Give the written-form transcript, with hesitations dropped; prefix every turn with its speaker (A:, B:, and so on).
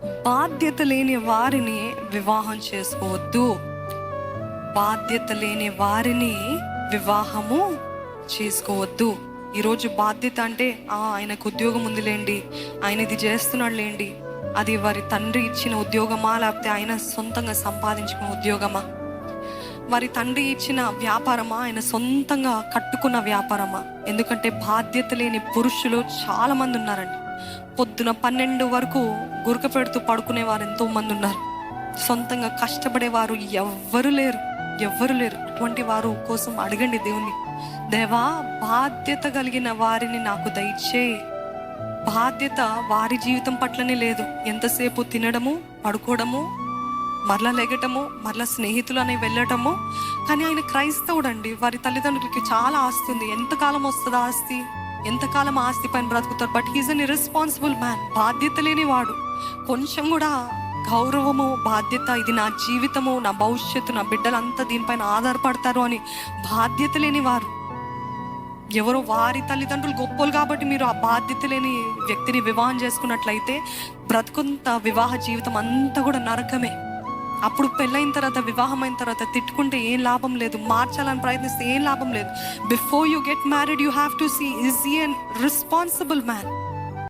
A: బాధ్యత లేని వారిని వివాహం చేసుకోవద్దు. బాధ్యత లేని వారిని వివాహము చేసుకోవద్దు. ఈరోజు బాధ్యత అంటే ఆయనకు ఉద్యోగం ఉందిలేండి, ఆయన ఇది చేస్తున్నాడు లేండి, అది వారి తండ్రి ఇచ్చిన ఉద్యోగమా, లేకపోతే ఆయన సొంతంగా సంపాదించుకున్న ఉద్యోగమా, వారి తండ్రి ఇచ్చిన వ్యాపారమా, ఆయన సొంతంగా కట్టుకున్న వ్యాపారమా? ఎందుకంటే బాధ్యత లేని పురుషులు చాలా మంది ఉన్నారండి. పొద్దున 12 వరకు గురక పెడుతూ పడుకునేవారు ఎంతో మంది ఉన్నారు. సొంతంగా కష్టపడేవారు ఎవ్వరు లేరు. అటువంటి వారు కోసం అడగండి దేవుని, దేవా బాధ్యత కలిగిన వారిని నాకు దయచే. బాధ్యత వారి జీవితం పట్లనే లేదు. ఎంతసేపు తినడము, పడుకోవడము, మరలా లెగటము, మరలా స్నేహితులు అని వెళ్ళటము. కానీ ఆయన క్రైస్తవుడండి. వారి తల్లిదండ్రులకి చాలా ఆస్తి ఉంది. ఎంతకాలం వస్తుందా ఆస్తి? ఎంతకాలం ఆస్తి పైన బ్రతుకుతారు? But he is an irresponsible man. బాధ్యత లేని వాడు. కొంచెం కూడా గౌరవము, బాధ్యత, ఇది నా జీవితము, నా భవిష్యత్తు, నా బిడ్డలంతా దీనిపైన ఆధారపడతారు అని బాధ్యత లేని వారు. ఎవరో వారి తల్లిదండ్రులు గొప్పలు కాబట్టి మీరు ఆ బాధ్యత లేని వ్యక్తిని వివాహం చేసుకున్నట్లయితే బ్రతుకుంత వివాహ జీవితం అంతా కూడా నరకమే. అప్పుడు పెళ్ళైన తర్వాత, వివాహం అయిన తర్వాత తిట్టుకుంటే ఏం లాభం లేదు, మార్చాలని ప్రయత్నిస్తే ఏం లాభం లేదు. Before you get married you have to see, is he an responsible man?